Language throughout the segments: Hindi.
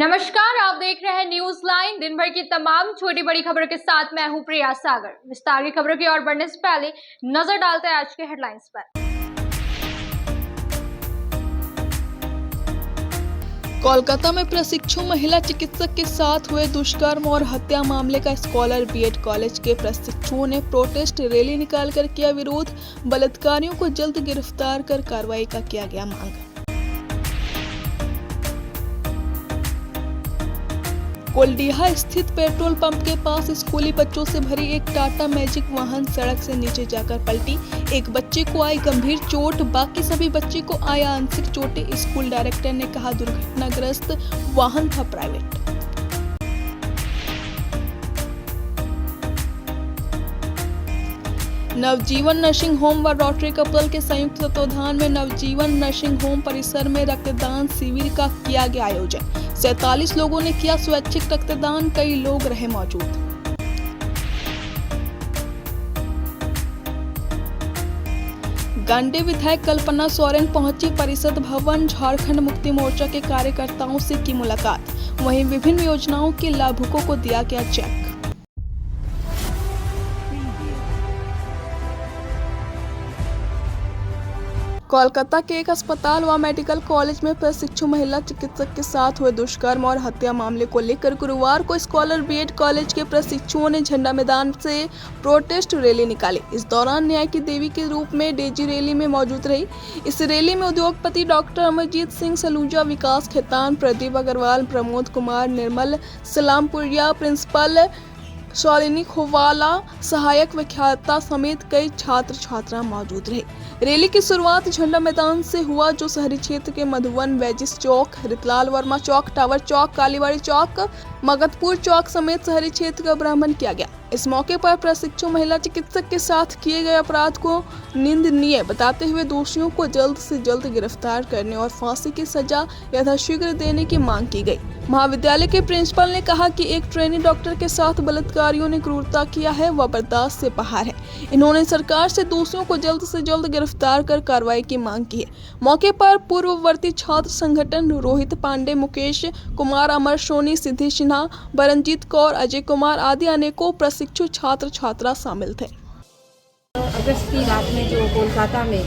नमस्कार, आप देख रहे हैं न्यूज लाइन। दिन भर की तमाम छोटी बड़ी खबरों के साथ मैं हूं प्रिया सागर। विस्तार की खबरों की ओर बढ़ने से पहले नजर डालते हैं आज के हेडलाइंस पर। कोलकाता में प्रशिक्षु महिला चिकित्सक के साथ हुए दुष्कर्म और हत्या मामले का स्कॉलर बीएड कॉलेज के प्रशिक्षुओं ने प्रोटेस्ट रैली निकालकर किया विरोध। बलात्कारियों को जल्द गिरफ्तार कर कार्रवाई का किया गया मांग। कोलडीहा स्थित पेट्रोल पंप के पास स्कूली बच्चों से भरी एक टाटा मैजिक वाहन सड़क से नीचे जाकर पलटी। एक बच्चे को आई गंभीर चोट, बाकी सभी बच्चे को आया आंशिक चोटें। स्कूल डायरेक्टर ने कहा दुर्घटनाग्रस्त वाहन था प्राइवेट। नवजीवन नर्सिंग होम व रोटरी कपल के संयुक्त तत्वाधान में नवजीवन नर्सिंग होम परिसर में रक्तदान शिविर का किया गया आयोजन। 47 लोगों ने किया स्वैच्छिक रक्तदान, कई लोग रहे मौजूद। गांडे विधायक कल्पना सोरेन पहुंची परिषद भवन। झारखंड मुक्ति मोर्चा के कार्यकर्ताओं से की मुलाकात। वहीं विभिन्न योजनाओं के लाभुकों को दिया गया चेक। कोलकाता के एक अस्पताल व मेडिकल कॉलेज में प्रशिक्षु महिला चिकित्सक के साथ हुए दुष्कर्म और हत्या मामले को लेकर गुरुवार को स्कॉलर बीएड कॉलेज के प्रशिक्षुओं ने झंडा मैदान से प्रोटेस्ट रैली निकाली। इस दौरान न्याय की देवी के रूप में डेजी रैली में मौजूद रही। इस रैली में उद्योगपति डॉक्टर अमरजीत सिंह सलूजा, विकास खेतान, प्रदीप अग्रवाल, प्रमोद कुमार, निर्मल सलामपुरिया, प्रिंसिपल शालिनी खोवाला, सहायक व्याख्याता समेत कई छात्र छात्रा मौजूद रहे। रैली की शुरुआत झंडा मैदान से हुआ, जो शहरी क्षेत्र के मधुवन, वेजिस चौक, हरितलाल वर्मा चौक, टावर चौक, कालीबाड़ी चौक, मगधपुर चौक समेत शहरी क्षेत्र का भ्रमण किया गया। इस मौके पर प्रशिक्षु महिला चिकित्सक के साथ किए गए अपराध को निंदनीय बताते हुए दोषियों को जल्द से जल्द गिरफ्तार करने और फांसी की सजा यथाशीघ्र देने की मांग की गई। महाविद्यालय के प्रिंसिपल ने कहा कि एक ट्रेनी डॉक्टर के साथ बलात्कारियों ने क्रूरता किया है, वह बर्दाश्त से बाहर है। इन्होंने सरकार से दोषियों को जल्द से जल्द गिरफ्तार कर कार्रवाई की मांग की है। मौके पर पूर्ववर्ती छात्र संगठन रोहित पांडे, मुकेश कुमार, अमर सोनी, सिद्धि सिन्हा, बरनजीत कौर, अजय कुमार आदि अनेकों प्रशिक्षु छात्र छात्रा शामिल थे। अगस्त की रात में जो कोलकाता में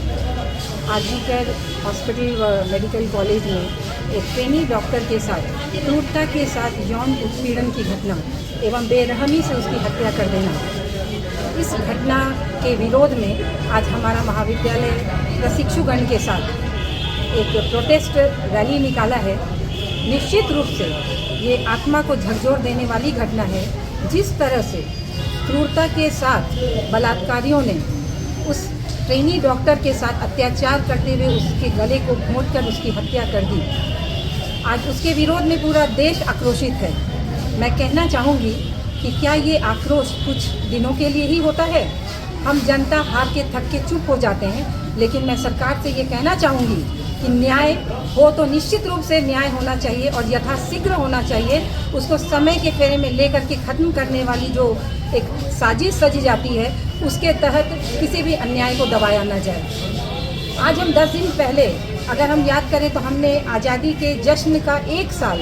आरजी केयर हॉस्पिटल व मेडिकल कॉलेज में एक ट्रेनी डॉक्टर के साथ क्रूरता के साथ यौन उत्पीड़न की घटना एवं बेरहमी से उसकी हत्या कर देना, इस घटना के विरोध में आज हमारा महाविद्यालय प्रशिक्षुगण के साथ एक प्रोटेस्ट रैली निकाला है। निश्चित रूप से ये आत्मा को झकझोर देने वाली घटना है। जिस तरह से क्रूरता के साथ बलात्कारियों ने उस ट्रेनी डॉक्टर के साथ अत्याचार करते हुए उसके गले को घोंटकर उसकी हत्या कर दी, आज उसके विरोध में पूरा देश आक्रोशित है। मैं कहना चाहूँगी कि क्या ये आक्रोश कुछ दिनों के लिए ही होता है? हम जनता हार के थक के चुप हो जाते हैं, लेकिन मैं सरकार से ये कहना चाहूँगी कि न्याय हो तो निश्चित रूप से न्याय होना चाहिए और यथाशीघ्र होना चाहिए। उसको समय के फेरे में लेकर के ख़त्म करने वाली जो एक साजिश सजी जाती है, उसके तहत किसी भी अन्याय को दबाया न जाए। आज हम 10 दिन पहले अगर हम याद करें तो हमने आज़ादी के जश्न का 1 साल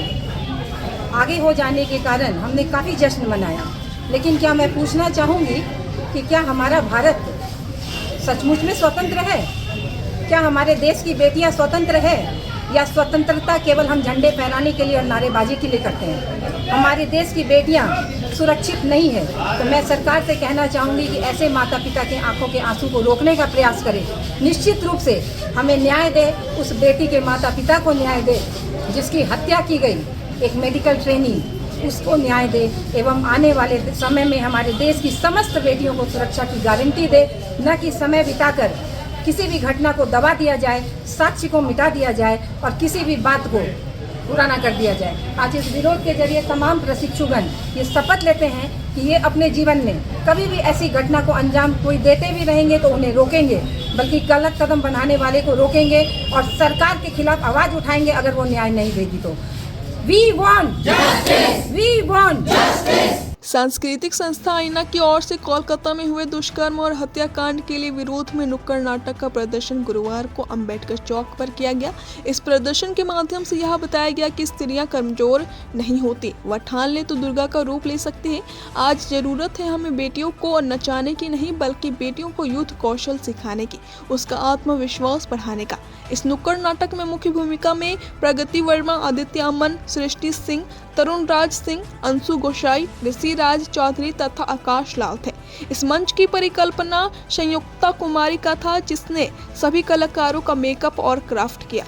आगे हो जाने के कारण हमने काफ़ी जश्न मनाया। लेकिन क्या मैं पूछना चाहूँगी कि क्या हमारा भारत सचमुच में स्वतंत्र है? क्या हमारे देश की बेटियां स्वतंत्र है, या स्वतंत्रता केवल हम झंडे फहराने के लिए और नारेबाजी के लिए करते हैं? हमारे देश की बेटियां सुरक्षित नहीं है। तो मैं सरकार से कहना चाहूँगी कि ऐसे माता पिता के आंखों के आंसू को रोकने का प्रयास करें। निश्चित रूप से हमें न्याय दे, उस बेटी के माता पिता को न्याय दे जिसकी हत्या की गई, एक मेडिकल ट्रेनी, उसको न्याय दे एवं आने वाले समय में हमारे देश की समस्त बेटियों को सुरक्षा की गारंटी दे, न कि समय बिताकर किसी भी घटना को दबा दिया जाए, साक्ष्य को मिटा दिया जाए और किसी भी बात को पुराना कर दिया जाए। आज इस विरोध के जरिए तमाम प्रशिक्षुगण ये शपथ लेते हैं कि ये अपने जीवन में कभी भी ऐसी घटना को अंजाम कोई देते भी रहेंगे तो उन्हें रोकेंगे, बल्कि गलत कदम बढ़ाने वाले को रोकेंगे और सरकार के खिलाफ आवाज़ उठाएंगे अगर वो न्याय नहीं देगी तो। We want justice! We want justice! सांस्कृतिक संस्था आईना की ओर से कोलकाता में हुए दुष्कर्म और हत्याकांड के लिए विरोध में नुक्कड़ नाटक का प्रदर्शन गुरुवार को अंबेडकर चौक पर किया गया। इस प्रदर्शन के माध्यम से यह बताया गया कि स्त्रियां कमजोर नहीं होती, वह ठान ले तो दुर्गा का रूप ले सकती है। आज जरूरत है हमें बेटियों को नचाने की नहीं, बल्कि बेटियों को युद्ध कौशल सिखाने की, उसका आत्मविश्वास बढ़ाने का। इस नुक्कड़ नाटक में मुख्य भूमिका में प्रगति वर्मा, आदित्य अमन, सृष्टि सिंह, तरुण राज सिंह, अंशु गोसाई, ऋषि राज चौधरी तथा आकाश लाल थे। इस मंच की परिकल्पना संयुक्ता कुमारी का था, जिसने सभी कलाकारों का मेकअप और क्राफ्ट किया।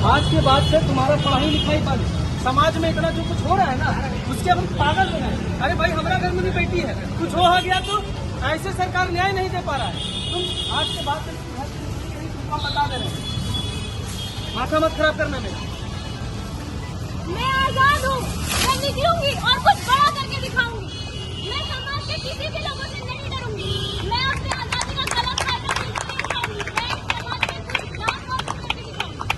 आज के बाद से तुम्हारा पढ़ाई लिखाई बंद, समाज में इतना जो कुछ हो रहा है ना, उसके अब पागल हो गए। अरे भाई, हमारा घर में भी बेटी है, कुछ हो गया तो ऐसे सरकार न्याय नहीं दे पा रहा है। तुम आज के बाद से तुमको बता दे रहे हैं, माथा मत खराब करना मेरा। मैं आजाद हूँ, मैं निकलूंगी और कुछ बड़ा करके दिखाऊंगी। मैं समाज के किसी भी लोगों से नहीं डरूंगी। मैं अपनी आजादी का गलत फायदा नहीं उठाऊंगी। मैं समाज के कुछ नाम और करके दिखाऊंगी।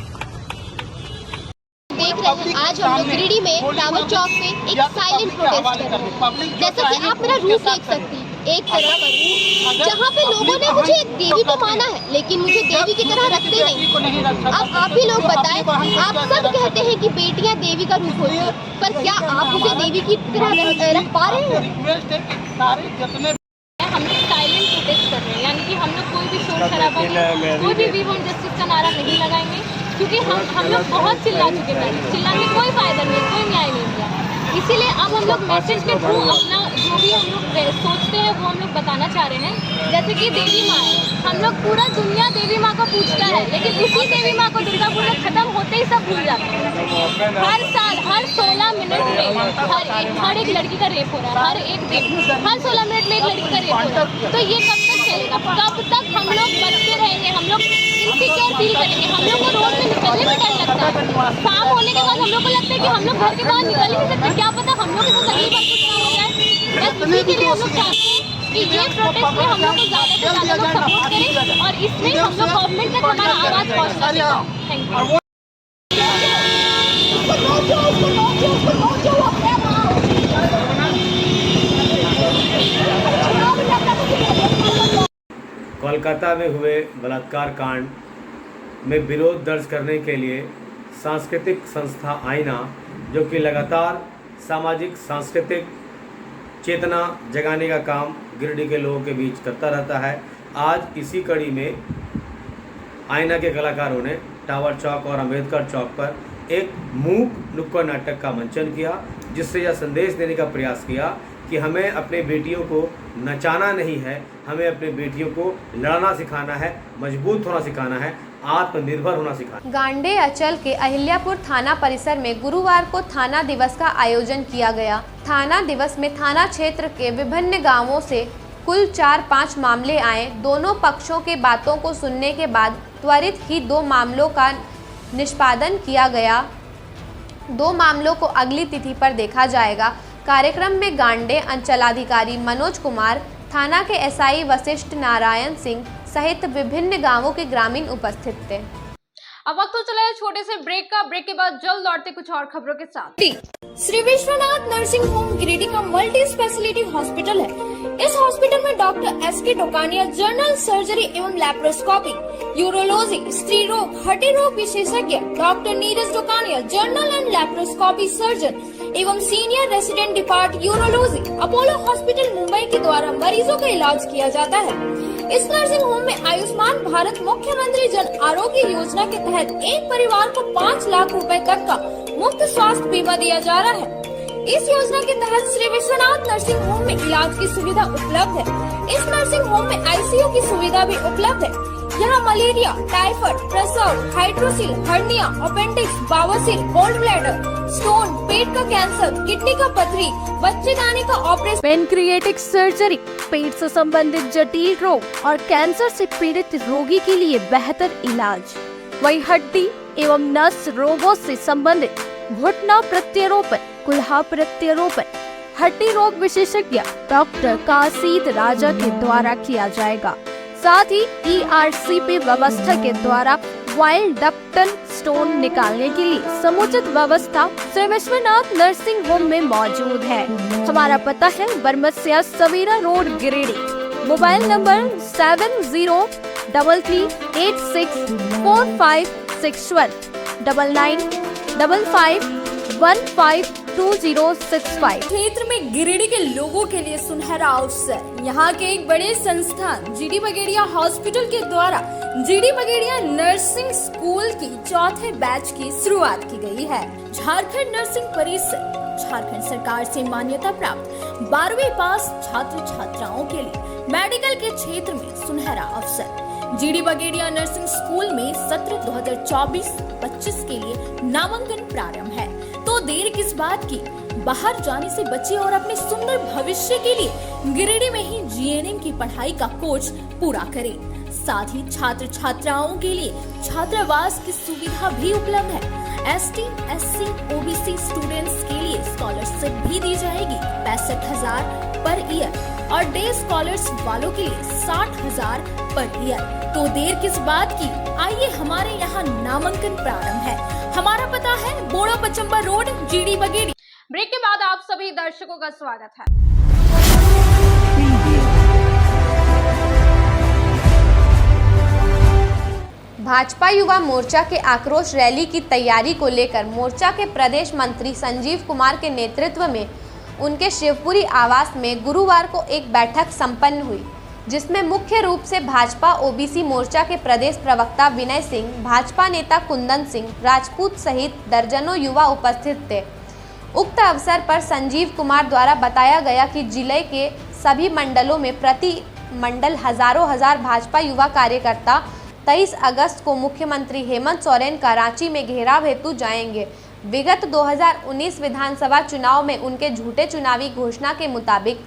देख रहे हैं आज हम लोग गिरिडीह में टावर चौक पे एक साइलेंट प्रोटेस्ट कर रहे हैं। जैसा कि आप मेरा रूप देख सकती हैं, एक तरह का रूप जहाँ पे लोगों ने मुझे एक देवी तो माना है, लेकिन मुझे देवी की तरह रखते नहीं। अब आप ही लोग बताएं, आप सब कहते हैं कि बेटियां देवी का रूप होती है, पर क्या आप मुझे देवी की तरह रख पा रहे हैं? हम लोग साइलेंट प्रोटेस्ट कर रहे हैं, यानी कि हम लोग कोई भी शोर शराबा नहीं, कोई भी वी वांट जस्टिस का नारा नहीं लगाएंगे, क्योंकि हम लोग बहुत चिल्ला चुके हैं। चिल्लाने कोई फायदा नहीं, कोई न्याय नहीं दिया। इसीलिए अब हम लोग मैसेज के थ्रू अपना जो भी हम लोग सोचते हैं वो हम लोग बताना चाह रहे हैं। जैसे कि देवी माँ है, हम लोग पूरा दुनिया देवी माँ को पूछता है, लेकिन उसी देवी माँ को दुर्गा पूजा खत्म होते ही सब भूल जाते हैं। हर साल हर 16 मिनट में हर एक लड़की का रेप हो रहा है, हर एक दिन हर 16 मिनट में एक लड़की का रेप हो रहा है। तो ये कब तक चलेगा? कब तक हम लोग बचते रहेंगे? हम लोग इनसिक्योर फील करेंगे। हम लोग को रोड में निकलने में डर लगता है। शाम होने के बाद हम लोग को लगता है कि हम लोग घर के बाहर निकल ही नहीं सकते। क्या पता हम लोग के साथ अगली बार कुछ ना हो जाए। बस इसी के लिए हम लोग चाहते हैं कि ये प्रोटेस्ट में हम लोग को ज़्यादा से ज़्यादा लोग सपोर्ट करें और इसमें हम लोग गवर्नमेंट तक हमारा आवाज़ पहुँचना चाहिए। Thank you. कोलकाता में हुए बलात्कार कांड में विरोध दर्ज करने के लिए सांस्कृतिक संस्था आईना, जो कि लगातार सामाजिक सांस्कृतिक चेतना जगाने का काम गिरिडीह के लोगों के बीच करता रहता है, आज इसी कड़ी में आईना के कलाकारों ने टावर चौक और अम्बेडकर चौक पर एक मूक नुक्कड़ नाटक का मंचन किया, जिससे यह संदेश देने का प्रयास किया कि हमें अपने बेटियों को नचाना नहीं है, हमें अपने बेटियों को लड़ना सिखाना है, मजबूत होना सिखाना है, आत्मनिर्भर होना सिखाना। गांडे अंचल के अहिल्यापुर थाना परिसर में गुरुवार को थाना दिवस का आयोजन किया गया। थाना दिवस में थाना क्षेत्र के विभिन्न गांवों से कुल 4-5 मामले आए। दोनों पक्षों के बातों को सुनने के बाद त्वरित ही 2 मामलों का निष्पादन किया गया। 2 मामलों को अगली तिथि पर देखा जाएगा। कार्यक्रम में गांडे अंचलाधिकारी मनोज कुमार, थाना के एसआई वशिष्ठ नारायण सिंह सहित विभिन्न गांवों के ग्रामीण उपस्थित थे। अब वक्त तो चला है छोटे से ब्रेक का। ब्रेक के बाद जल्द लौटते कुछ और खबरों के साथ। श्री विश्वनाथ नर्सिंग होम गिरिडीह का मल्टी स्पेशलिटी हॉस्पिटल है। इस हॉस्पिटल में doctor S K. Dokania general surgery एवं लैप्रोस्कोपी, यूरोलॉजी, स्त्री रोग, हड्डी रोग विशेषज्ञ, doctor Neeraj Dokania general and laparoscopy surgeon एवं senior resident depart urology, Apollo hospital Mumbai के द्वारा मरीजों का इलाज किया जाता है। इस नर्सिंग होम में आयुष्मान भारत मुख्यमंत्री जन आरोग्य योजना के तहत एक परिवार को 5 लाख रुपए तक का मुफ्त स्वास्थ्य बीमा दिया जा रहा है। इस योजना के तहत श्री विश्वनाथ नर्सिंग होम में इलाज की सुविधा उपलब्ध है। इस नर्सिंग होम में आईसीयू की सुविधा भी उपलब्ध है। यहाँ मलेरिया, टाइफाइड, प्रसव, हाइड्रोसिल, हर्निया, अपेंडिक्स, बवासीर, गोल्ड ब्लैडर, स्टोन, पेट का कैंसर, किडनी का पथरी, बच्चेदानी का ऑपरेशन, पेनक्रिएटिक सर्जरी, पेट से संबंधित जटिल रोग और कैंसर से पीड़ित रोगी के लिए बेहतर इलाज। वही हड्डी एवं नस रोगों से संबंधित घुटना प्रत्यारोपण, कुल्हा प्रत्यारोपण, हड्डी रोग विशेषज्ञ डॉक्टर काशीद राजा के द्वारा किया जाएगा। साथ ही ERCP व्यवस्था के द्वारा वाइल्ड डक्टन स्टोन निकालने के लिए समुचित व्यवस्था श्री विश्वनाथ नर्सिंग होम में मौजूद है। हमारा पता है Barmasia Savera road Giridih. Mobile number 7086864561 9955152065। क्षेत्र में गिरिडीह के लोगों के लिए सुनहरा अवसर। यहाँ के एक बड़े संस्थान जीडी बगेड़िया हॉस्पिटल के द्वारा जीडी बगेड़िया नर्सिंग स्कूल की चौथे बैच की शुरुआत की गई है। झारखंड नर्सिंग परिषद झारखंड सरकार से मान्यता प्राप्त 12वीं पास छात्र छात्राओं के लिए मेडिकल के क्षेत्र में सुनहरा अवसर। जीडी बगेड़िया नर्सिंग स्कूल में सत्र 2024-25 के लिए नामांकन प्रारंभ है, तो देर किस बात की, बाहर जाने से बचे और अपने सुंदर भविष्य के लिए गिरिडीह में ही जीएनएम की पढ़ाई का कोर्स पूरा करें। साथ ही छात्र छात्राओं के लिए छात्रावास की सुविधा भी उपलब्ध है। ST, SC, OBC स्टूडेंट्स के लिए स्कॉलरशिप भी दी जाएगी 65,000 पर ईयर और डे स्कॉलर्स वालों के लिए 60,000 पर ईयर। तो देर किस बात की, आइए हमारे यहाँ नामांकन प्रारंभ है। हमारा पता है बोड़ा पचम्बा रोड, जीडी बगेड़ी। ब्रेक के बाद आप सभी दर्शकों का स्वागत है। भाजपा युवा मोर्चा के आक्रोश रैली की तैयारी को लेकर मोर्चा के प्रदेश मंत्री संजीव कुमार के नेतृत्व में उनके शिवपुरी आवास में गुरुवार को एक बैठक संपन्न हुई, जिसमें मुख्य रूप से भाजपा ओबीसी मोर्चा के प्रदेश प्रवक्ता विनय सिंह, भाजपा नेता कुंदन सिंह राजपूत सहित दर्जनों युवा उपस्थित थे। उक्त अवसर पर संजीव कुमार द्वारा बताया गया कि जिले के सभी मंडलों में प्रति मंडल हजार भाजपा युवा कार्यकर्ता 23 अगस्त को मुख्यमंत्री हेमंत सोरेन का रांची में घेराव हेतु जाएंगे। विगत 2019 विधानसभा चुनाव में उनके झूठे चुनावी घोषणा के मुताबिक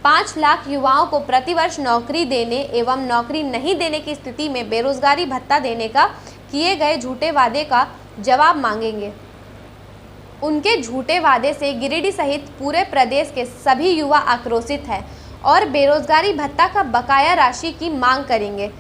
5 लाख युवाओं को प्रतिवर्ष नौकरी देने एवं नौकरी नहीं देने की स्थिति में बेरोजगारी भत्ता देने का किए गए झूठे वादे का जवाब मांगेंगे। उनके झूठे वादे से गिरिडीह सहित पूरे प्रदेश के सभी युवा आक्रोशित हैं और बेरोजगारी भत्ता का बकाया राशि की मांग करेंगे।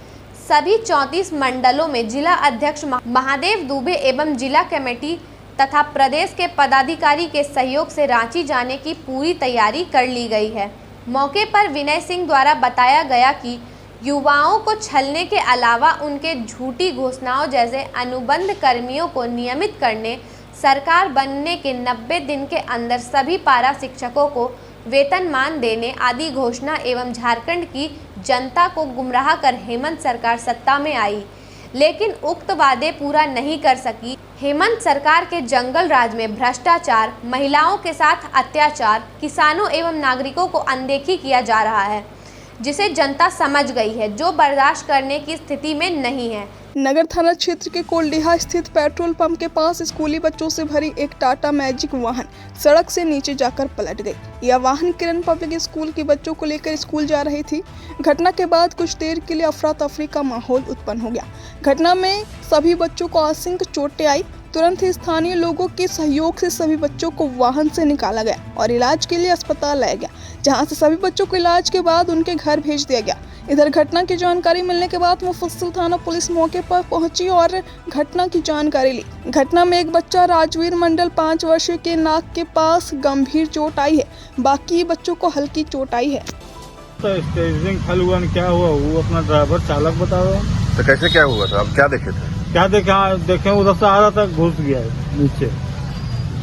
सभी 34 मंडलों में जिला अध्यक्ष महादेव दुबे एवं जिला कमेटी तथा प्रदेश के पदाधिकारी के सहयोग से रांची जाने की पूरी तैयारी कर ली गई है। मौके पर विनय सिंह द्वारा बताया गया कि युवाओं को छलने के अलावा उनके झूठी घोषणाओं जैसे अनुबंध कर्मियों को नियमित करने, सरकार बनने के 90 दिन के अंदर सभी पारा शिक्षकों को वेतनमान देने आदि घोषणा एवं झारखंड की जनता को गुमराह कर हेमंत सरकार सत्ता में आई, लेकिन उक्त वादे पूरा नहीं कर सकी। हेमंत सरकार के जंगल राज में भ्रष्टाचार, महिलाओं के साथ अत्याचार, किसानों एवं नागरिकों को अनदेखी किया जा रहा है, जिसे जनता समझ गई है, जो बर्दाश्त करने की स्थिति में नहीं है। नगर थाना क्षेत्र के कोल्डिहा स्थित पेट्रोल पंप के पास स्कूली बच्चों से भरी एक टाटा मैजिक वाहन सड़क से नीचे जाकर पलट गई। यह वाहन किरण पब्लिक स्कूल के बच्चों को लेकर स्कूल जा रही थी। घटना के बाद कुछ देर के लिए अफरा तफरी का माहौल उत्पन्न हो गया। घटना में सभी बच्चों को आंशिक चोटें आई। तुरंत ही स्थानीय लोगों के सहयोग से सभी बच्चों को वाहन से निकाला गया और इलाज के लिए अस्पताल लाया गया, जहां से सभी बच्चों को इलाज के बाद उनके घर भेज दिया गया। इधर घटना की जानकारी मिलने के बाद मुफस्सिल थाना पुलिस मौके पर पहुंची और घटना की जानकारी ली। घटना में एक बच्चा राजवीर मंडल 5 वर्षीय के नाक के पास गंभीर चोट आई है, बाकी बच्चों को हल्की चोट आई है। तो स्टेरिंग फेल हुआ, क्या हुआ वो अपना ड्राइवर चालक बता रहा है। तो कैसे क्या हुआ था, आप क्या देखे थे? क्या देखे उधर से आ रहा था, घुस गया नीचे।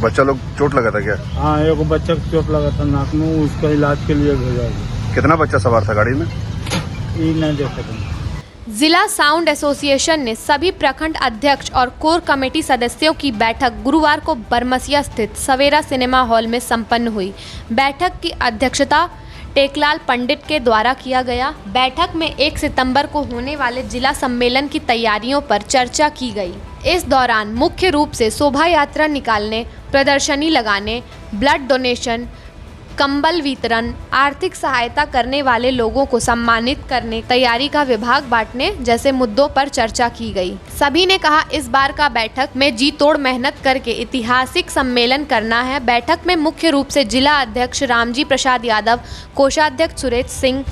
बच्चा लोग चोट लगा था क्या? हाँ, एक बच्चा को चोट लगा था नाक में, उसका इलाज के लिए भेजा गया। कितना बच्चा सवार था गाड़ी में? ये नहीं देख सकते। जिला साउंड एसोसिएशन ने सभी प्रखंड अध्यक्ष और कोर कमेटी सदस्यों की बैठक गुरुवार को बरमसिया स्थित सवेरा सिनेमा हॉल में संपन्न हुई। बैठक की अध्यक्षता टेकलाल पंडित के द्वारा किया गया। बैठक में 1 सितंबर को होने वाले जिला सम्मेलन की तैयारियों पर चर्चा की गई। इस दौरान मुख्य रूप से शोभा यात्रा निकालने, प्रदर्शनी लगाने, ब्लड डोनेशन, कंबल वितरण, आर्थिक सहायता करने वाले लोगों को सम्मानित करने, तैयारी का विभाग बांटने जैसे मुद्दों पर चर्चा की गई। सभी ने कहा इस बार का बैठक में जी तोड़ मेहनत करके ऐतिहासिक सम्मेलन करना है। बैठक में मुख्य रूप से जिला अध्यक्ष रामजी प्रसाद यादव, कोषाध्यक्ष सुरेश सिंह,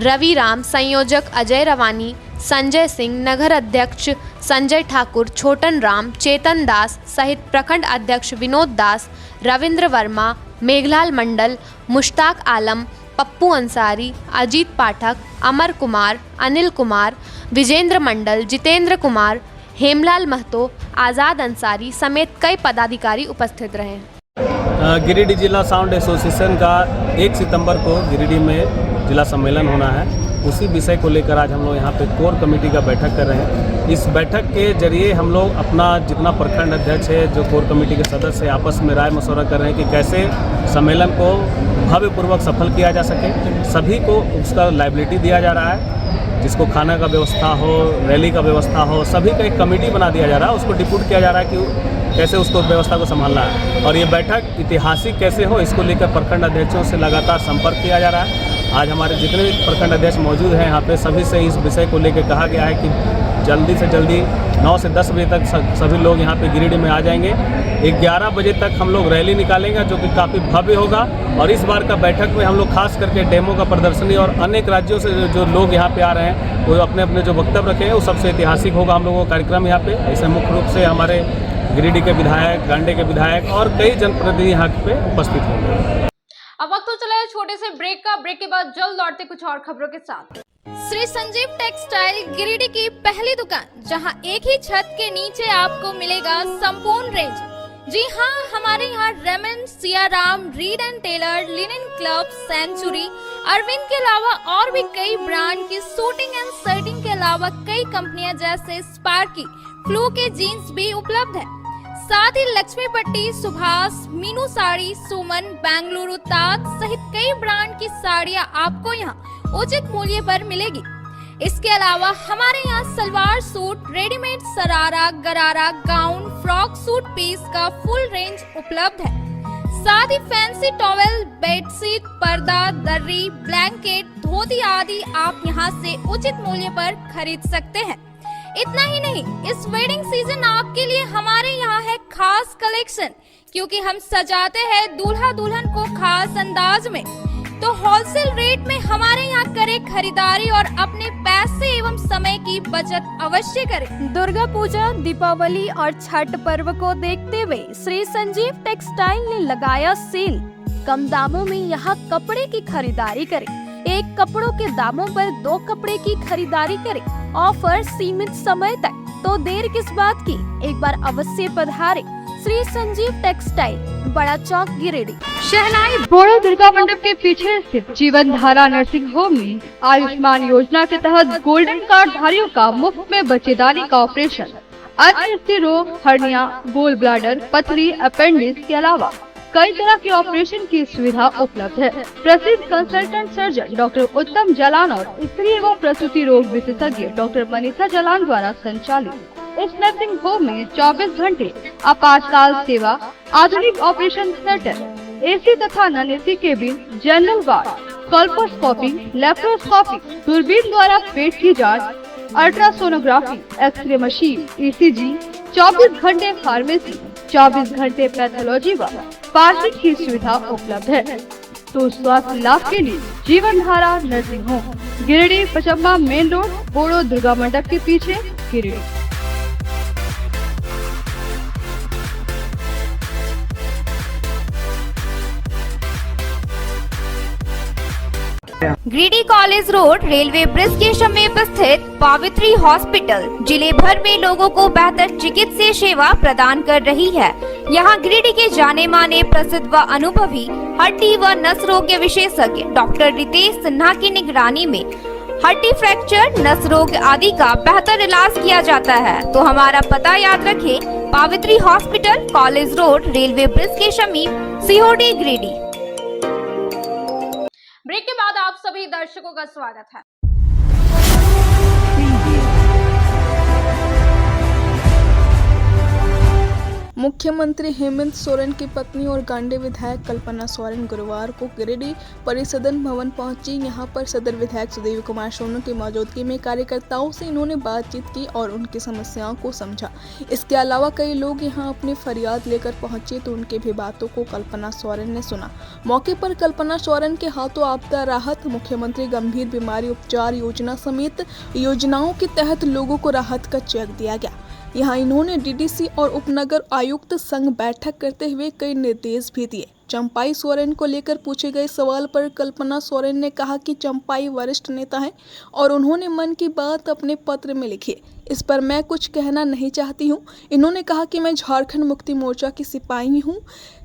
रवि राम, संयोजक अजय रवानी, संजय सिंह, नगर अध्यक्ष संजय ठाकुर, छोटन राम, चेतन दास सहित प्रखंड अध्यक्ष विनोद दास, रविंद्र वर्मा, मेघलाल मंडल, मुश्ताक आलम, पप्पू अंसारी, अजीत पाठक, अमर कुमार, अनिल कुमार, विजेंद्र मंडल, जितेंद्र कुमार, हेमलाल महतो, आज़ाद अंसारी समेत कई पदाधिकारी उपस्थित रहे। गिरिडीह जिला साउंड एसोसिएशन का 1 सितंबर को गिरिडीह में जिला सम्मेलन होना है। उसी विषय को लेकर आज हम लोग यहाँ पे कोर कमेटी का बैठक कर रहे हैं। इस बैठक के जरिए हम लोग अपना जितना प्रखंड अध्यक्ष है, जो कोर कमेटी के सदस्य आपस में राय मशवरा कर रहे हैं कि कैसे सम्मेलन को भव्यपूर्वक सफल किया जा सके। सभी को उसका लाइबिलिटी दिया जा रहा है, जिसको खाना का व्यवस्था हो, रैली का व्यवस्था हो, सभी का एक कमेटी बना दिया जा रहा है। उसको डिप्यूट किया जा रहा है कि कैसे उसको व्यवस्था को संभालना है। और ये बैठक ऐतिहासिक कैसे हो, इसको लेकर प्रखंड अध्यक्षों से लगातार संपर्क किया जा रहा है। आज हमारे जितने भी प्रखंड अध्यक्ष मौजूद हैं यहाँ पे, सभी से इस विषय को लेकर कहा गया है कि जल्दी से जल्दी 9 से 10 बजे तक सभी लोग यहाँ पे गिरिडीह में आ जाएंगे। 11 बजे तक हम लोग रैली निकालेंगे, जो कि काफ़ी भव्य होगा। और इस बार का बैठक में हम लोग खास करके डेमो का प्रदर्शनी और अनेक राज्यों से जो लोग यहाँ पे आ रहे हैं, वो अपने अपने जो वक्तव्य रखे हैं, वो सबसे ऐतिहासिक होगा हम लोगों का कार्यक्रम यहाँ पे। ऐसे मुख्य रूप से हमारे गिरिडीह के विधायक, गांडे के विधायक और कई जनप्रतिनिधि यहाँ पे उपस्थित होंगे। अब वक्त तो चला है छोटे से ब्रेक का। ब्रेक के बाद जल्द लौटते कुछ और खबरों के साथ। श्री संजीव टेक्सटाइल गिरिडीह की पहली दुकान, जहां एक ही छत के नीचे आपको मिलेगा संपूर्ण रेंज। जी हाँ, हमारे यहाँ Raymond, Siyaram, Reid and Taylor, linen club, century, Arvind के अलावा और भी कई ब्रांड की सूटिंग एंड शर्टिंग के अलावा कई कंपनियां जैसे स्पार्की, फ्लू के जीन्स भी उपलब्ध है। साथ ही लक्ष्मी पट्टी, सुभाष, मीनू साड़ी, सुमन, बेंगलुरु ताज सहित कई ब्रांड की साड़ियां आपको यहाँ उचित मूल्य पर मिलेगी। इसके अलावा हमारे यहाँ सलवार सूट, रेडीमेड सरारा, गरारा, गाउन, फ्रॉक सूट पीस का फुल रेंज उपलब्ध है। साथ ही फैंसी टॉवेल, बेडशीट, पर्दा, दर्री, ब्लैंकेट, धोती आदि आप यहाँ से उचित मूल्य पर खरीद सकते हैं। इतना ही नहीं, इस वेडिंग सीजन आपके लिए हमारे यहाँ है खास कलेक्शन, क्योंकि हम सजाते हैं दूल्हा दुल्हन को खास अंदाज में। तो होलसेल रेट में हमारे यहाँ करें खरीदारी और अपने पैसे एवं समय की बचत अवश्य करें। दुर्गा पूजा, दीपावली और छठ पर्व को देखते हुए श्री संजीव टेक्सटाइल ने लगाया सेल। कम दामों में यहाँ कपड़े की खरीदारी करें। एक कपड़ों के दामों पर 2 कपड़े की खरीदारी करें। ऑफर सीमित समय तक, तो देर किस बात की, एक बार अवश्य पधारें। श्री संजीव टेक्सटाइल, बड़ा चौक, गिरिडीह। शहनाई बोड़ो दुर्गा मंडप के पीछे स्थित जीवन धारा नर्सिंग होम में आयुष्मान योजना के तहत गोल्डन कार्ड धारियों का मुफ्त में बच्चेदानी का ऑपरेशन, अन्य स्थिर रोग, हर्निया, गोल ब्लैडर, पथरी, अपेंडिक्स के अलावा कई तरह के ऑपरेशन की सुविधा उपलब्ध है। प्रसिद्ध कंसल्टेंट सर्जन डॉक्टर उत्तम जलान और स्त्री एवं प्रसूति रोग विशेषज्ञ डॉक्टर मनीषा जलान द्वारा संचालित इस नर्सिंग होम में 24 घंटे आपातकाल सेवा, आधुनिक ऑपरेशन थिएटर, एसी तथा non AC cabin, general ward, colposcopy, laparoscopy, दूरबीन द्वारा पेट की जांच, अल्ट्रासोनोग्राफी, एक्सरे मशीन, ईसीजी, 24 घंटे फार्मेसी, 24 घंटे पैथोलॉजी व पार्किंग की सुविधा उपलब्ध है। तो स्वास्थ्य लाभ के लिए Jeevan Dhara nursing home, Giridih, Pachamba main road, Boro Durga Mandap के पीछे, Giridih. Giridih college road railway bridge के समीप स्थित पावित्री हॉस्पिटल जिले भर में लोगों को बेहतर चिकित्सीय सेवा प्रदान कर रही है। यहाँ गिरिडीह के जाने माने प्रसिद्ध व अनुभवी हड्डी व नस रोग के विशेषज्ञ डॉक्टर रितेश सिन्हा की निगरानी में हड्डी फ्रैक्चर, नस रोग आदि का बेहतर इलाज किया जाता है। तो हमारा पता याद रखें, Pavitri hospital, college road, railway bridge के समीप, सीहोडी, गिरिडीह। ब्रेक के बाद आप सभी दर्शकों का स्वागत है। मुख्यमंत्री हेमंत सोरेन की पत्नी और गांडी विधायक कल्पना सोरेन गुरुवार को गिरिडीह परिसदन भवन पहुंची। यहां पर सदर विधायक सुदेवी कुमार सोनू की मौजूदगी में कार्यकर्ताओं से इन्होंने बातचीत की और उनकी समस्याओं को समझा। इसके अलावा कई लोग यहां अपनी फरियाद लेकर पहुंचे तो उनकी भी बातों को कल्पना सोरेन ने सुना। मौके पर कल्पना सोरेन के हाथों आपदा राहत, मुख्यमंत्री गंभीर बीमारी उपचार योजना समेत योजनाओं के तहत लोगों को राहत का चेक दिया गया। यहाँ इन्होंने डीडीसी और उपनगर आयुक्त संग बैठक करते हुए कई निर्देश भी दिए। चंपाई सोरेन को लेकर पूछे गए सवाल पर कल्पना सोरेन ने कहा कि चंपाई वरिष्ठ नेता हैं और उन्होंने मन की बात अपने पत्र में लिखी है। इस पर मैं कुछ कहना नहीं चाहती हूँ। इन्होंने कहा कि मैं झारखंड मुक्ति मोर्चा की सिपाही हूँ,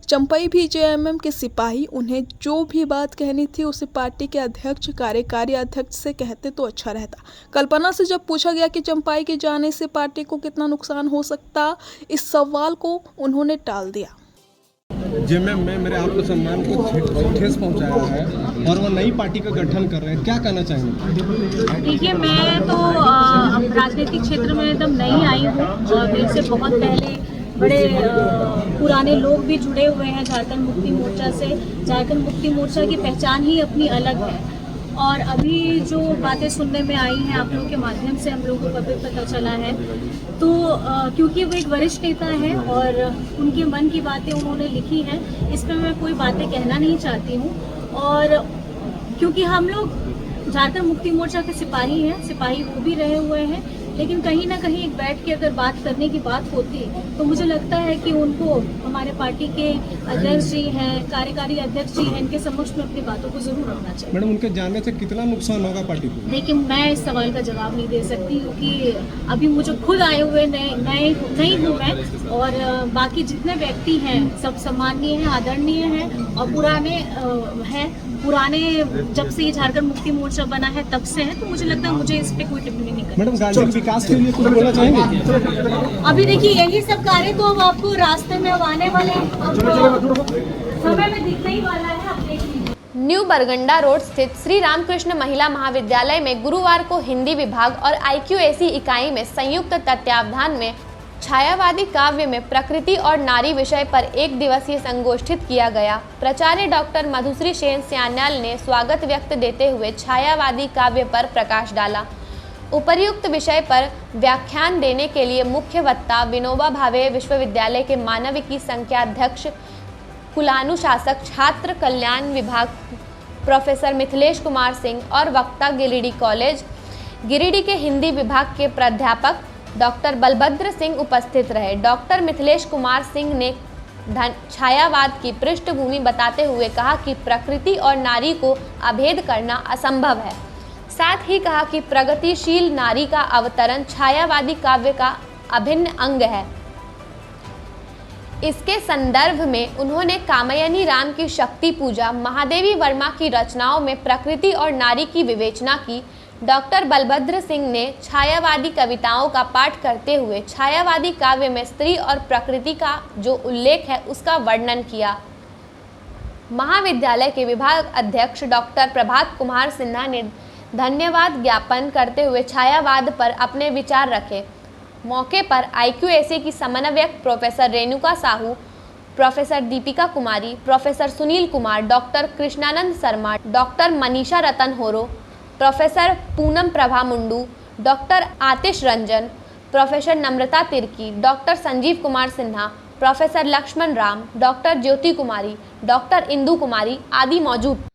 चंपाई भी जेएमएम के सिपाही। उन्हें जो भी बात कहनी थी उसे पार्टी के अध्यक्ष, कार्यकारी अध्यक्ष से कहते तो अच्छा रहता। कल्पना से जब पूछा गया कि चंपाई के जाने से पार्टी को कितना नुकसान हो सकता, इस सवाल को उन्होंने टाल दिया। जेएमएम में मेरे आत्मसम्मान को ठेस पहुंचाया है और वो नई पार्टी का गठन कर रहे हैं, क्या कहना चाहेंगे? देखिए, मैं तो राजनीतिक क्षेत्र में एकदम नई आई हूँ और मेरे से बहुत पहले बड़े पुराने लोग भी जुड़े हुए हैं झारखंड मुक्ति मोर्चा से। झारखंड मुक्ति मोर्चा की पहचान ही अपनी अलग है और अभी जो बातें सुनने में आई हैं आप लोगों के माध्यम से हम लोगों को पता चला है, तो क्योंकि वो एक वरिष्ठ नेता है और उनके मन की बातें उन्होंने लिखी हैं, इस पर मैं कोई बातें कहना नहीं चाहती हूँ। और क्योंकि हम लोग झारखंड मुक्ति मोर्चा के सिपाही हैं, सिपाही वो भी रहे हुए हैं, लेकिन कहीं ना कहीं एक बैठ के अगर बात करने की बात होती तो मुझे लगता है कि उनको हमारे पार्टी के अध्यक्ष जी हैं, कार्यकारी अध्यक्ष जी हैं, इनके समक्ष में अपनी बातों को जरूर रखना चाहिए। मैडम, उनके जाने से कितना नुकसान होगा पार्टी को? देखिए, मैं इस सवाल का जवाब नहीं दे सकती क्योंकि अभी मुझे खुद आए हुए नई हूँ मैं, और बाकी जितने व्यक्ति हैं सब सम्माननीय हैं, आदरणीय हैं और पुराने जब से ये झारखंड मुक्ति मोर्चा बना है तब से है, तो मुझे लगता है मुझे इस पे कोई टिप्पणी नहीं करनी। मैडम, गांधी विकास के लिए कुछ बोलना चाहेंगे? अभी देखिए, यही सब कार्य तो अब आपको रास्ते में अब आने वाले समय में दिखने ही वाला है, आप देख लीजिए। न्यू बरगंडा रोड स्थित श्री रामकृष्ण महिला महाविद्यालय में गुरुवार को हिंदी विभाग और IQAC इकाई में संयुक्त तत्वावधान में छायावादी काव्य में प्रकृति और नारी विषय पर एक दिवसीय संगोष्ठित किया गया। प्राचार्य डॉक्टर मधुश्री सेन स्यान्याल ने स्वागत व्यक्त देते हुए छायावादी काव्य पर प्रकाश डाला। उपर्युक्त विषय पर व्याख्यान देने के लिए मुख्य वक्ता विनोबा भावे विश्वविद्यालय के मानविकी संख्याध्यक्ष कुलानुशासक छात्र कल्याण विभाग प्रोफेसर मिथिलेश कुमार सिंह और वक्ता गिरिडीह कॉलेज गिरिडीह के हिंदी विभाग के प्राध्यापक डॉक्टर बलभद्र सिंह उपस्थित रहे। डॉक्टर मिथिलेश कुमार सिंह ने छायावाद की पृष्ठभूमि बताते हुए कहा कि प्रकृति और नारी को अभेद करना असंभव है। साथ ही कहा कि प्रगतिशील नारी का अवतरण छायावादी काव्य का अभिन्न अंग है। इसके संदर्भ में उन्होंने कामयनी राम की शक्ति पूजा, महादेवी वर्मा की रचनाओं में प्रकृति और नारी की विवेचना की। डॉक्टर बलभद्र सिंह ने छायावादी कविताओं का पाठ करते हुए छायावादी काव्य में स्त्री और प्रकृति का जो उल्लेख है उसका वर्णन किया। महाविद्यालय के विभाग अध्यक्ष डॉक्टर प्रभात कुमार सिन्हा ने धन्यवाद ज्ञापन करते हुए छायावाद पर अपने विचार रखे। मौके पर IQAC की समन्वयक professor Renuka Sahu, professor Deepika Kumari, professor Sunil Kumar, doctor Krishnanand Sharma, doctor Manisha Ratan Horo, professor Poonam Prabha Mundu, doctor Atish Ranjan, professor Namrata Tirkey, doctor Sanjeev Kumar Sinha, professor Laxman Ram, doctor Jyoti Kumari, doctor Indu Kumari आदि मौजूद।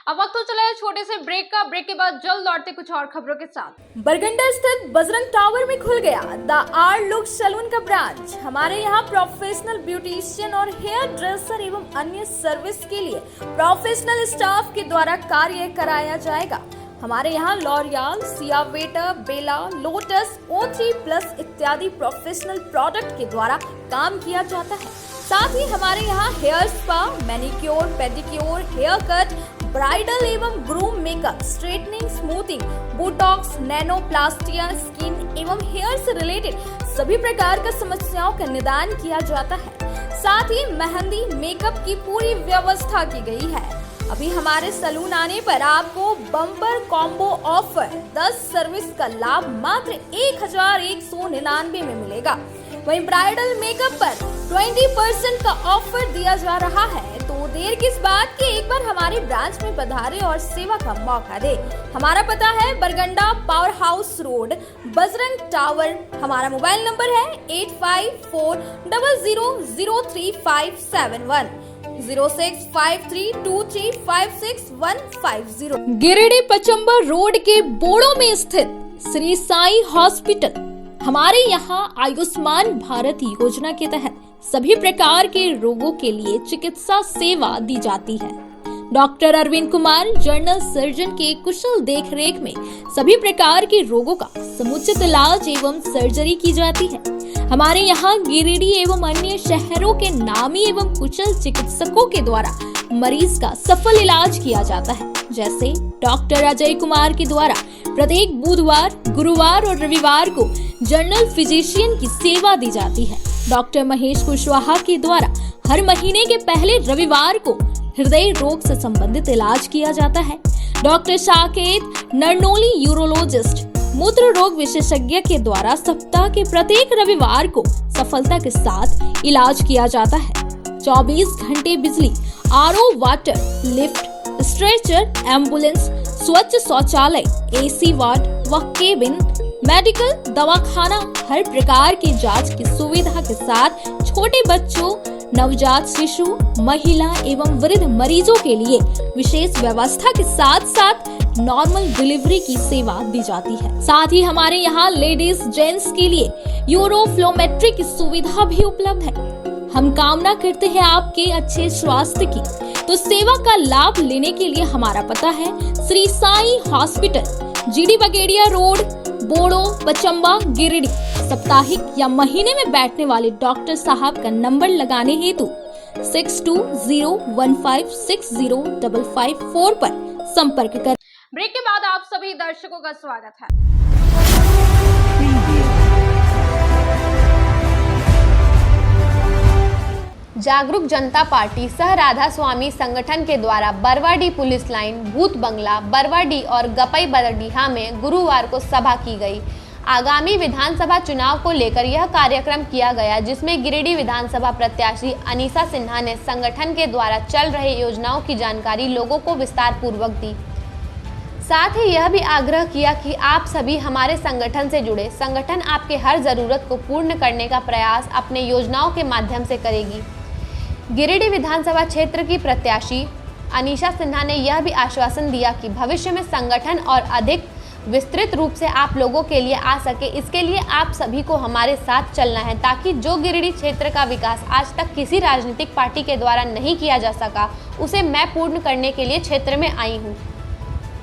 अब वक्त तो चला है छोटे से ब्रेक का। ब्रेक के बाद जल्द लौटते कुछ और खबरों के साथ। बरगंडा स्थित बजरंग टावर में खुल गया द आर लुक सैलून का ब्रांच। हमारे यहाँ प्रोफेशनल ब्यूटिशियन और हेयर ड्रेसर एवं अन्य सर्विस के लिए प्रोफेशनल स्टाफ के द्वारा कार्य कराया जाएगा। हमारे यहाँ लॉरियल, सियावेटा, बेला, लोटस, O3+ इत्यादि प्रोफेशनल प्रोडक्ट के द्वारा काम किया जाता है। साथ ही हमारे यहाँ hair spa, manicure, pedicure, haircut, bridal एवं groom makeup, straightening, smoothing, Botox, nanoplastia, skin एवं हेयर से रिलेटेड सभी प्रकार का समस्याओं का निदान किया जाता है। साथ ही मेहंदी, मेकअप की पूरी व्यवस्था की गई है। अभी हमारे सलून आने पर आपको बम्पर कॉम्बो ऑफर 10 सर्विस का लाभ मात्र 1199 में मिलेगा। वहीं ब्राइडल मेकअप पर 20% का ऑफर दिया जा रहा है। तो देर किस बात की, एक बार हमारे ब्रांच में पधारे और सेवा का मौका दे। हमारा पता है Barganda power house road, Bajrang tower. हमारा मोबाइल नंबर है 8540003571 065323565150। गिरिडीह पचम्बर रोड के बोड़ो में स्थित श्री साई हॉस्पिटल। हमारे यहाँ आयुष्मान भारत योजना के तहत सभी प्रकार के रोगों के लिए चिकित्सा सेवा दी जाती है। Doctor Arvind Kumar general surgeon के कुशल देखरेख में सभी प्रकार के रोगों का समुचित इलाज एवं सर्जरी की जाती है। हमारे यहाँ गिरिडीह एवं अन्य शहरों के नामी एवं कुशल चिकित्सकों के द्वारा मरीज का सफल इलाज किया जाता है। जैसे डॉक्टर अजय कुमार के द्वारा प्रत्येक बुधवार, गुरुवार और रविवार को जनरल फिजिशियन की सेवा दी जाती है। डॉक्टर महेश कुशवाहा के द्वारा हर महीने के पहले रविवार को हृदय रोग से संबंधित इलाज किया जाता है। डॉक्टर साकेत नरनोली यूरोलॉजिस्ट मूत्र रोग विशेषज्ञ के द्वारा सप्ताह के प्रत्येक रविवार को सफलता के साथ इलाज किया जाता है। 24 घंटे बिजली, RO water, lift, stretcher, ambulance, स्वच्छ शौचालय, एसी वार्ड व केबिन, मेडिकल, दवाखाना, हर प्रकार की जांच की सुविधा के साथ छोटे बच्चों, नवजात शिशु, महिला एवं वृद्ध मरीजों के लिए विशेष व्यवस्था के साथ साथ नॉर्मल डिलीवरी की सेवा दी जाती है। साथ ही हमारे यहाँ लेडीज जेंट्स के लिए यूरोफ्लोमेट्री की सुविधा भी उपलब्ध है। हम कामना करते हैं आपके अच्छे स्वास्थ्य की, तो सेवा का लाभ लेने के लिए हमारा पता है Shri Sai hospital, G D Bagedia road, Boro, Pachamba, Giridih. साप्ताहिक या महीने में बैठने वाले डॉक्टर साहब का नंबर लगाने हेतु 6201560554 पर संपर्क कर। ब्रेक के बाद आप सभी दर्शकों का स्वागत है। जागरूक जनता पार्टी सह राधा स्वामी संगठन के द्वारा बरवाडीह पुलिस लाइन, भूत बंगला, बरवाडीह और गपई बरडीहा में गुरुवार को सभा की गई। आगामी विधानसभा चुनाव को लेकर यह कार्यक्रम किया गया, जिसमें गिरिडीह विधानसभा प्रत्याशी अनीसा सिन्हा ने संगठन के द्वारा चल रहे योजनाओं की जानकारी लोगों को विस्तार पूर्वक दी। साथ ही यह भी आग्रह किया कि आप सभी हमारे संगठन से जुड़े। संगठन आपके हर जरूरत को पूर्ण करने का प्रयास अपने योजनाओं के माध्यम से करेगी। गिरिडीह विधानसभा क्षेत्र की प्रत्याशी अनीसा सिन्हा ने यह भी आश्वासन दिया कि भविष्य में संगठन और अधिक विस्तृत रूप से आप लोगों के लिए आ सके, इसके लिए आप सभी को हमारे साथ चलना है, ताकि जो गिरिडीह क्षेत्र का विकास आज तक किसी राजनीतिक पार्टी के द्वारा नहीं किया जा सका, उसे मैं पूर्ण करने के लिए क्षेत्र में आई हूँ,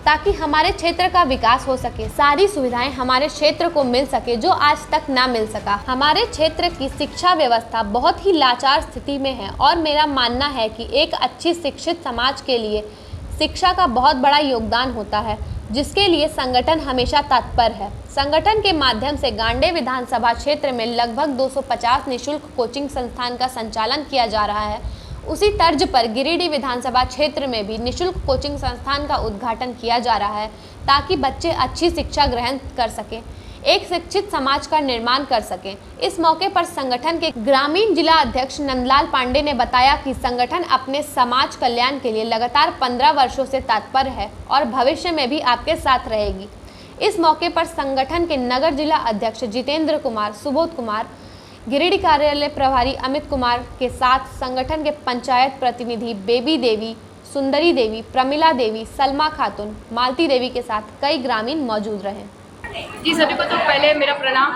ताकि हमारे क्षेत्र का विकास हो सके, सारी सुविधाएं हमारे क्षेत्र को मिल सके जो आज तक ना मिल सका। हमारे क्षेत्र की शिक्षा व्यवस्था बहुत ही लाचार स्थिति में है और मेरा मानना है कि एक अच्छी शिक्षित समाज के लिए शिक्षा का बहुत बड़ा योगदान होता है, जिसके लिए संगठन हमेशा तत्पर है। संगठन के माध्यम से गांडे विधानसभा क्षेत्र में लगभग 250 निःशुल्क कोचिंग संस्थान का संचालन किया जा रहा है। उसी तर्ज पर गिरिडीह विधानसभा क्षेत्र में भी निःशुल्क कोचिंग संस्थान का उद्घाटन किया जा रहा है, ताकि बच्चे अच्छी शिक्षा ग्रहण कर सकें, एक शिक्षित समाज का निर्माण कर सकें। इस मौके पर संगठन के ग्रामीण जिला अध्यक्ष नंदलाल पांडे ने बताया कि संगठन अपने समाज कल्याण के लिए लगातार 15 वर्षों से तत्पर है और भविष्य में भी आपके साथ रहेगी। इस मौके पर संगठन के नगर जिला अध्यक्ष जितेंद्र कुमार, सुबोध कुमार, गिरिडीह कार्यालय प्रभारी अमित कुमार के साथ संगठन के पंचायत प्रतिनिधि बेबी देवी, सुंदरी देवी, प्रमिला देवी, सलमा खातून, मालती देवी के साथ कई ग्रामीण मौजूद रहे। जी सभी को तो पहले मेरा प्रणाम।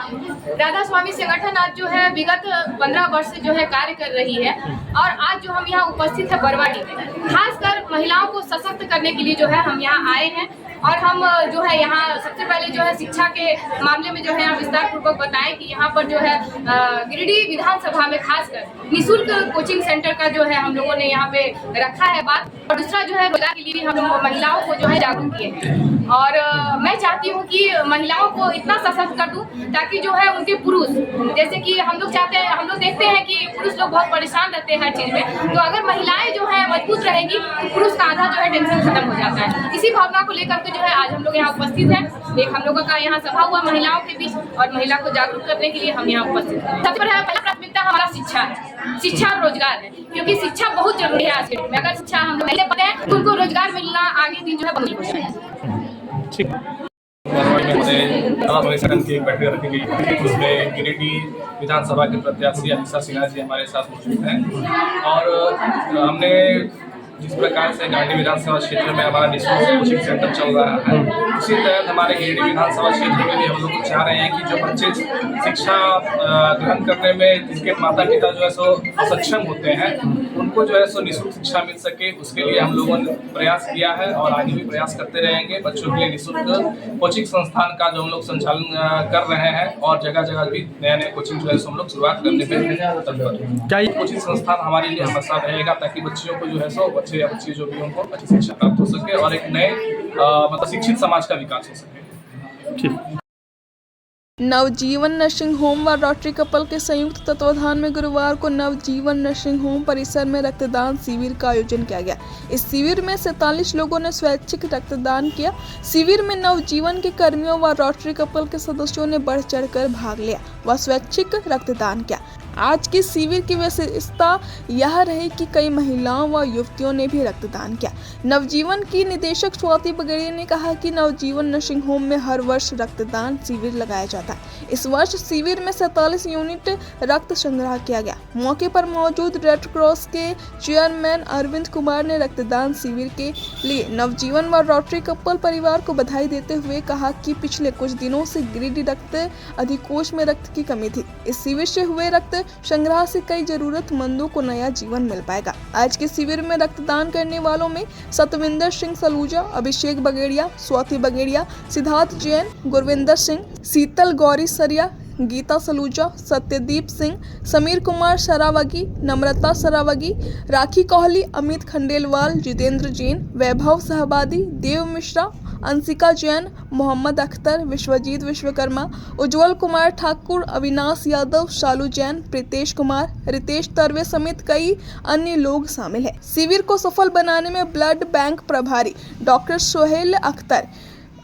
राधा स्वामी संगठन आज जो है विगत 15 वर्ष से जो है कार्य कर रही है और आज जो हम यहाँ उपस्थित है बरवाडीह में, खासकर महिलाओं को सशक्त करने के लिए जो है हम यहाँ आए हैं और हम जो है यहाँ सबसे पहले जो है शिक्षा के मामले में जो है यहाँ विस्तार पूर्वक बताएं कि यहाँ पर जो है गिरिडीह विधानसभा में खासकर निःशुल्क कोचिंग सेंटर का जो है हम लोगों ने यहाँ पे रखा है बात, और दूसरा जो है रोजगार के लिए हम महिलाओं को जो है जागरूक किए हैं। और मैं चाहती हूँ कि महिलाओं को इतना सशक्त कर दूँ ताकि जो है उनके पुरुष, जैसे कि हम लोग चाहते हैं, हम लोग देखते हैं कि पुरुष लोग बहुत परेशान रहते हैं हर चीज़ में, तो अगर महिलाएं जो है मजबूत रहेगी तो पुरुष का आधा जो है टेंशन खत्म हो जाता है। इसी भावना को लेकर हेतु जो है आज हम लोग यहाँ उपस्थित हैं। एक हम लोगों का यहाँ सभा हुआ महिलाओं के बीच और महिला को जागरूक करने के लिए हम यहाँ उपस्थित हैं। सबसे पहला प्राथमिकता हमारा शिक्षा है, शिक्षा और रोजगार है, क्योंकि शिक्षा बहुत जरूरी है आज के डेट में। अगर शिक्षा हम लोग पहले पढ़े तो उनको रोजगार मिलना आगे दिन जो है बहुत मुश्किल है। सदन की एक बैठक रखी गई, उसमें गिरिडीह विधानसभा के प्रत्याशी अभिषेक सिन्हा जी हमारे साथ मौजूद हैं और हमने जिस प्रकार से गिरिडीह विधानसभा क्षेत्र में हमारा निःशुल्क कोचिंग सेंटर चल रहा है, उसी तहत हमारे गिरिडीह विधानसभा क्षेत्र में भी हम लोग चाह रहे हैं कि जो बच्चे शिक्षा ग्रहण करने में जिनके माता पिता जो है सो असक्षम होते हैं, उनको जो है सो निःशुल्क शिक्षा मिल सके, उसके लिए हम लोगों ने प्रयास किया है और आगे भी प्रयास करते रहेंगे। बच्चों के लिए निःशुल्क कोचिंग संस्थान का जो हम लोग संचालन कर रहे हैं और जगह जगह भी नए नए कोचिंग जो है सो हम लोग शुरुआत करने में तत्पर हैं। क्या ये कोचिंग संस्थान हमारे लिए हमेशा रहेगा ताकि बच्चियों को जो है सो बच्चे या बच्ची जो भी उनको अच्छी शिक्षा प्राप्त हो सके और एक नए मतलब शिक्षित समाज का विकास हो सके। नवजीवन नर्सिंग होम व रोटरी कपल के संयुक्त तत्वाधान में गुरुवार को नवजीवन नर्सिंग होम परिसर में रक्तदान शिविर का आयोजन किया गया। इस शिविर में 47 लोगों ने स्वैच्छिक रक्तदान किया। शिविर में नवजीवन के कर्मियों व रोटरी कपल के सदस्यों ने बढ़ चढ़कर भाग लिया व स्वैच्छिक रक्तदान किया। आज की शिविर की विशेषता यह रही कि कई महिलाओं व युवतियों ने भी रक्तदान किया। नवजीवन की निदेशक स्वाति बगड़िया ने कहा कि नवजीवन नर्सिंग होम में हर वर्ष रक्तदान शिविर लगाया जाता है। इस वर्ष शिविर में 47 यूनिट रक्त संग्रह किया गया। मौके पर मौजूद रेड क्रॉस के चेयरमैन अरविंद कुमार ने रक्तदान शिविर के लिए नवजीवन व रोटरी कपल परिवार को बधाई देते हुए कहा कि पिछले कुछ दिनों से गिरिडीह रक्त अधिकोष में रक्त की कमी थी। इस शिविर से हुए रक्त संग्रह से कई जरूरतमंदों को नया जीवन मिल पाएगा। आज के शिविर में रक्तदान करने वालों में सतविंदर सिंह सलूजा, अभिषेक बगेड़िया, स्वाति बगेड़िया, सिद्धार्थ जैन, गुरविंदर सिंह, शीतल गौरी सरिया, गीता सलूजा, सत्यदीप सिंह, समीर कुमार सरावगी, नम्रता सरावगी, राखी कोहली, अमित खंडेलवाल, जितेंद्र जैन, वैभव सहबादी, देव मिश्रा, अंशिका जैन, मोहम्मद अख्तर, विश्वजीत विश्वकर्मा, उज्जवल कुमार ठाकुर, अविनाश यादव, शालू जैन, प्रीतेश कुमार, रितेश तरवे समेत कई अन्य लोग शामिल हैं। शिविर को सफल बनाने में ब्लड बैंक प्रभारी doctor Sohail Akhtar,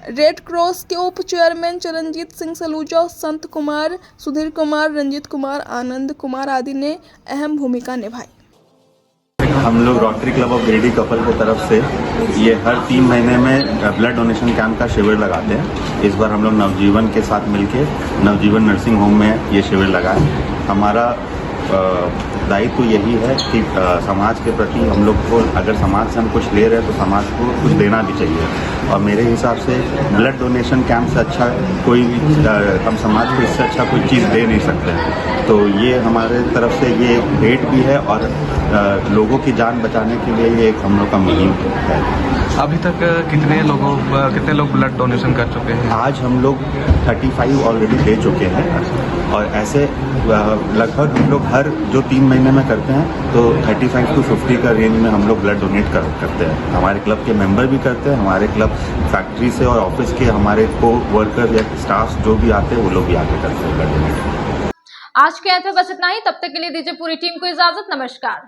red cross के उप चेयरमैन चरणजीत सिंह सलूजा, संत कुमार, सुधीर कुमार, रंजित कुमार, आनंद कुमार आदि ने अहम भूमिका निभाई। हम लोग rotary club of Giridih couple की तरफ से ये हर 3 महीने में ब्लड डोनेशन कैंप का शिविर लगाते हैं। इस बार हम लोग नवजीवन के साथ मिलके नवजीवन नर्सिंग होम में ये शिविर लगाए। हमारा दायित्व तो यही है कि समाज के प्रति हम लोग को, अगर समाज से हम कुछ ले रहे हैं तो समाज को कुछ देना भी चाहिए और मेरे हिसाब से ब्लड डोनेशन कैंप से अच्छा कोई हम समाज को इससे अच्छा कोई चीज़ दे नहीं सकते। तो ये हमारे तरफ से ये भेंट भी है और लोगों की जान बचाने के लिए ये एक हम लोग का मुहिम है। अभी तक कितने लोग ब्लड डोनेशन कर चुके हैं? आज हम लोग 35 ऑलरेडी दे चुके हैं और ऐसे लगभग हम लोग हर जो 3 महीने में करते हैं तो 35 to 50 का रेंज में हम लोग ब्लड डोनेट करते हैं। हमारे क्लब के मेंबर भी करते हैं, हमारे क्लब फैक्ट्री से और ऑफिस के हमारे को वर्कर या स्टाफ जो भी आते हैं वो लोग भी आके करते हैं ब्लड डोनेट। आज के ऐसे बस इतना ही। तब तक के लिए दीजिए पूरी टीम को इजाजत। नमस्कार।